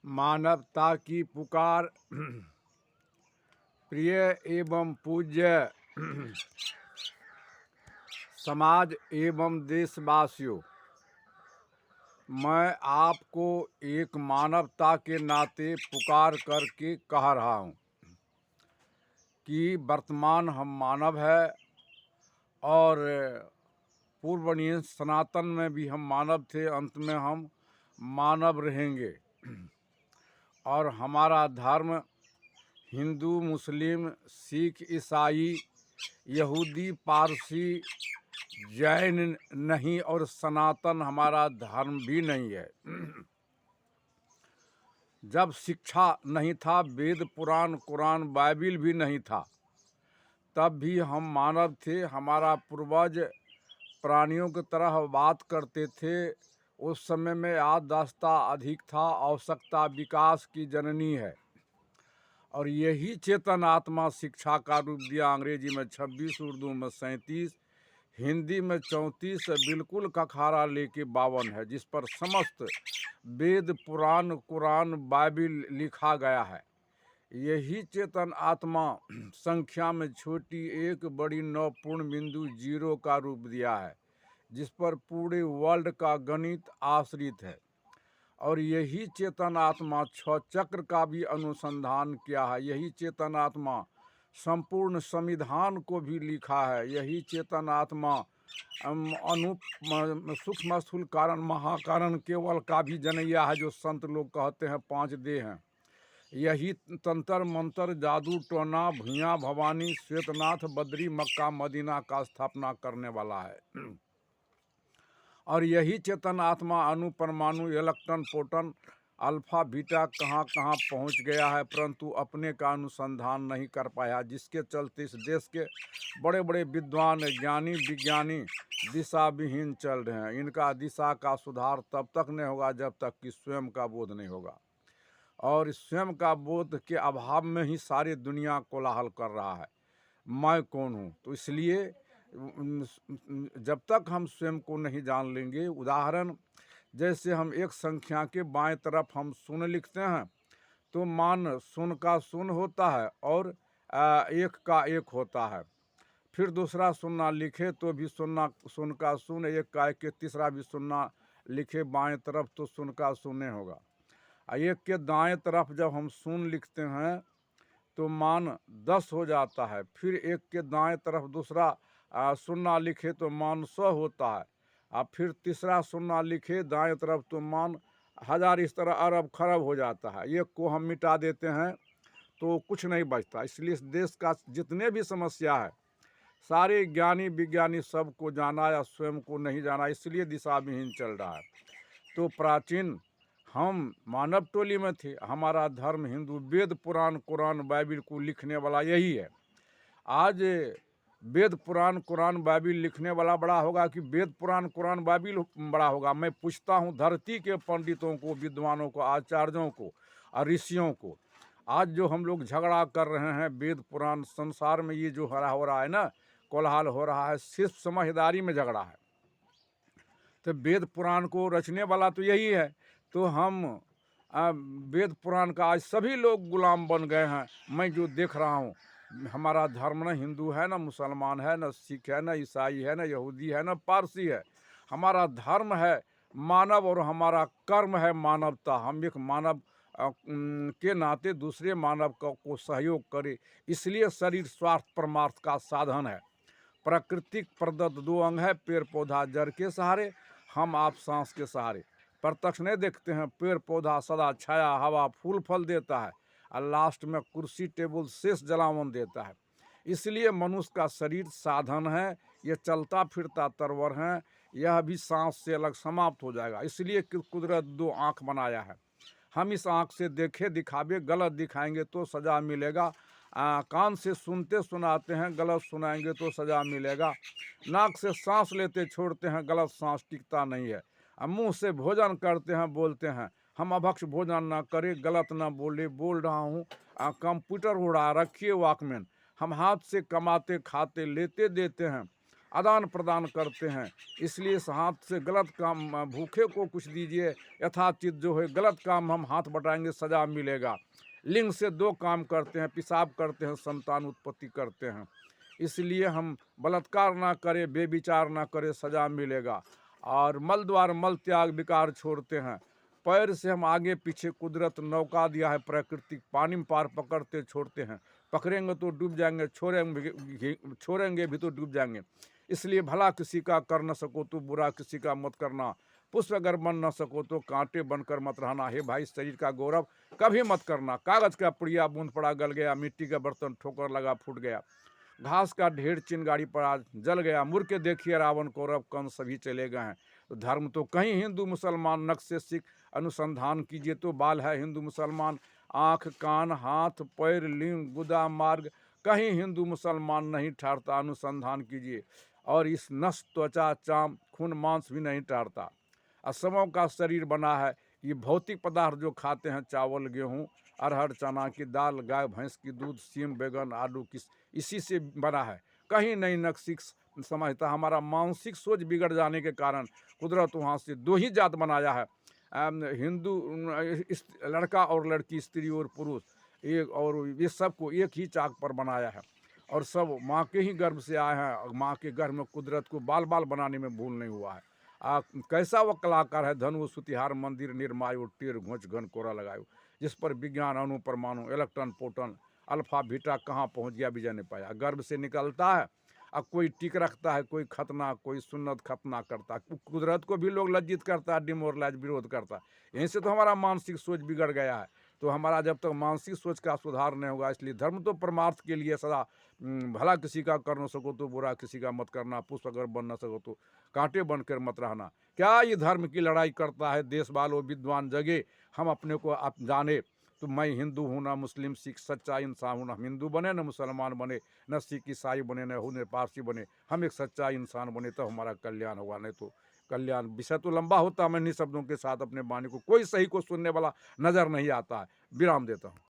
मानवता की पुकार। प्रिय एवं पूज्य समाज एवं देशवासियों, मैं आपको एक मानवता के नाते पुकार करके कह रहा हूँ कि वर्तमान हम मानव है और पूर्वनीय सनातन में भी हम मानव थे, अंत में हम मानव रहेंगे। और हमारा धर्म हिंदू, मुस्लिम, सिख, ईसाई, यहूदी, पारसी, जैन नहीं और सनातन हमारा धर्म भी नहीं है। जब शिक्षा नहीं था, वेद, पुराण, कुरान, बाइबिल भी नहीं था, तब भी हम मानव थे। हमारा पूर्वज प्राणियों की तरह बात करते थे। उस समय में याददाश्त अधिक था। आवश्यकता विकास की जननी है और यही चेतन आत्मा शिक्षा का रूप दिया। अंग्रेजी में 26, उर्दू में 37, हिंदी में 34, बिल्कुल कखारा लेके 52 है, जिस पर समस्त वेद, पुराण, कुरान, बाइबिल लिखा गया है। यही चेतन आत्मा संख्या में छोटी एक, बड़ी 9 पूर्ण बिंदु 0 का रूप दिया है, जिस पर पूरे वर्ल्ड का गणित आश्रित है। और यही चेतन आत्मा 6 चक्र का भी अनुसंधान किया है। यही चेतन आत्मा संपूर्ण संविधान को भी लिखा है। यही चेतन आत्मा सूक्ष्म स्थूल कारण महाकारण केवल का भी जनैया है, जो संत लोग कहते हैं 5 देह हैं। यही तंत्र मंत्र, जादू टोना, भूया भवानी, श्वेतनाथ, बद्री, मक्का, मदीना का स्थापना करने वाला है। और यही चेतन आत्मा अणु, परमाणु, इलेक्ट्रॉन, प्रोटॉन, अल्फा, बीटा कहाँ कहाँ पहुँच गया है, परंतु अपने का अनुसंधान नहीं कर पाया, जिसके चलते इस देश के बड़े बड़े विद्वान, ज्ञानी, विज्ञानी दिशा विहीन चल रहे हैं। इनका दिशा का सुधार तब तक नहीं होगा जब तक कि स्वयं का बोध नहीं होगा। और इस स्वयं का बोध के अभाव में ही सारी दुनिया कोलाहल कर रहा है, मैं कौन हूँ। तो इसलिए जब तक हम स्वयं को नहीं जान लेंगे, उदाहरण जैसे हम एक संख्या के बाएं तरफ हम शून्य लिखते हैं, तो मान शून्य का शून्य होता है और एक का एक होता है। फिर दूसरा शून्य लिखे तो भी शून्य का शून्य, एक का एक, तीसरा भी शून्य लिखे बाएं तरफ तो शून्य का शून्य होगा। एक के दाएं तरफ जब हम शून्य लिखते हैं तो मान 10 हो जाता है। फिर एक के दाएं तरफ दूसरा शून्य लिखे तो मान 100 होता है। और फिर तीसरा शून्य लिखे दाएं तरफ तो मान 1000, इस तरह अरब खरब हो जाता है। एक को हम मिटा देते हैं तो कुछ नहीं बचता। इसलिए इस देश का जितने भी समस्या है, सारे ज्ञानी विज्ञानी सबको जाना या स्वयं को नहीं जाना, इसलिए दिशा विहीन चल रहा है। तो प्राचीन हम मानव टोली में थे। हमारा धर्म हिंदू, वेद, पुराण, कुरान, बाइबिल को लिखने वाला यही है। आज वेद, पुराण, कुरान, बाइबिल लिखने वाला बड़ा होगा कि वेद, पुराण, कुरान, बाइबिल बड़ा होगा? मैं पूछता हूँ धरती के पंडितों को, विद्वानों को, आचार्यों को और ऋषियों को। आज जो हम लोग झगड़ा कर रहे हैं वेद पुराण, संसार में ये जो हो रहा है ना, कोलाहल हो रहा है, सिर्फ समझदारी में झगड़ा है। तो वेद पुराण को रचने वाला तो यही है। तो हम वेद पुराण का आज सभी लोग गुलाम बन गए हैं। मैं जो देख रहा हूँ, हमारा धर्म न हिंदू है, न मुसलमान है, न सिख है, न ईसाई है, न यहूदी है, न पारसी है। हमारा धर्म है मानव और हमारा कर्म है मानवता। हम एक मानव के नाते दूसरे मानव को सहयोग करें। इसलिए शरीर स्वास्थ्य परमार्थ का साधन है। प्राकृतिक प्रदत्त 2 अंग है, पेड़ पौधा जड़ के सहारे, हम आप सांस के सहारे। प्रत्यक्ष नहीं देखते हैं, पेड़ पौधा सदा छाया, हवा, फूल फल देता है और लास्ट में कुर्सी टेबल शेष जलावन देता है। इसलिए मनुष्य का शरीर साधन है, ये चलता फिरता तरवर है, यह भी सांस से अलग समाप्त हो जाएगा। इसलिए कुदरत 2 आँख बनाया है। हम इस आँख से देखे दिखावे, गलत दिखाएंगे तो सज़ा मिलेगा। कान से सुनते सुनाते हैं, गलत सुनाएंगे तो सज़ा मिलेगा। नाक से सांस लेते छोड़ते हैं, गलत सांस टिकता नहीं है। मुंह से भोजन करते हैं, बोलते हैं हम अभक्ष भोजन ना करें, गलत ना बोले। बोल रहा हूँ, कंप्यूटर उड़ा रखिए वॉकमैन। हम हाथ से कमाते खाते लेते देते हैं, आदान प्रदान करते हैं। इसलिए इस हाथ से गलत काम, भूखे को कुछ दीजिए, यथाचित जो है गलत काम हम हाथ बटाएंगे सजा मिलेगा। लिंग से दो काम करते हैं, पेशाब करते हैं, संतान उत्पत्ति करते हैं। इसलिए हम बलात्कार ना करें, बेविचार ना करें, सजा मिलेगा। और मल द्वार मल त्याग विकार छोड़ते हैं। पैर से हम आगे पीछे कुदरत नौका दिया है प्राकृतिक, पानी में पार पकड़ते छोड़ते हैं। पकड़ेंगे तो डूब जाएंगे, छोड़ेंगे भी तो डूब जाएंगे। इसलिए भला किसी का कर न सको तो बुरा किसी का मत करना। पुष्प अगर बन न सको तो कांटे बनकर मत रहना। हे भाई, शरीर का गौरव कभी मत करना। कागज का पुड़िया बूंद पड़ा गल गया, मिट्टी का बर्तन ठोकर लगा फूट गया, घास का ढेर चिंगारी पर आज जल गया। मुड़ के देखिए रावण कौरव कौन सभी चले गए हैं। तो धर्म तो कहीं हिंदू मुसलमान, नक्श से सिख अनुसंधान कीजिए तो बाल है हिंदू मुसलमान। आँख कान हाथ पैर लिंग गुदा मार्ग कहीं हिंदू मुसलमान नहीं ठहरता, अनुसंधान कीजिए। और इस नस त्वचा चाम खून मांस भी नहीं ठहरता। असमों का शरीर बना है। ये भौतिक पदार्थ जो खाते हैं, चावल गेहूँ अरहर चना की दाल, गाय भैंस की दूध, सीम बैगन आलू किस इसी से बना है। कहीं नहीं नक्सिक समझता। हमारा मानसिक सोच बिगड़ जाने के कारण कुदरत वहाँ से दो ही जात बनाया है, हिंदू लड़का और लड़की, स्त्री और पुरुष, एक, और ये सबको एक ही चाक पर बनाया है। और सब माँ के ही गर्भ से आए हैं। और माँ के गर्भ में कुदरत को बाल बाल बनाने में भूल नहीं हुआ है। कैसा वो कलाकार है, धनु सुतिहार मंदिर निर्मायो, टेर घोंच घन कोरा लगायो, जिस पर विज्ञान अणु परमाणु इलेक्ट्रॉन प्रोटॉन अल्फा बीटा कहाँ पहुँच गया विजय ने पाया। गर्भ से निकलता है, अब कोई टिक रखता है, कोई खतना, कोई सुन्नत खतना करता है। कुदरत को भी लोग लज्जित करता है, डिमोरलाइज विरोध करता है। यहीं से तो हमारा मानसिक सोच बिगड़ गया है। तो हमारा जब तक मानसिक सोच का सुधार नहीं होगा, इसलिए धर्म तो परमार्थ के लिए सदा, भला किसी का कर न सको तो बुरा किसी का मत करना। पुष्प अगर बन न सको तो कांटे बनकर मत रहना। क्या ये धर्म की लड़ाई करता है? देश वालों विद्वान जगे, हम अपने को आप जाने। तो मैं हिंदू हूँ ना मुस्लिम सिख, सच्चा इंसान हूँ। ना हम हिंदू बने न मुसलमान बने, न सिख ईसाई बने, न हूँ न पारसी बने। हम एक सच्चा इंसान बने तो हमारा कल्याण होगा। नहीं तो कल्याण विषय तो लंबा होता है। मैं इन्हीं शब्दों के साथ अपने वाणी को, कोई सही को सुनने वाला नजर नहीं आता है, विराम देता हूँ।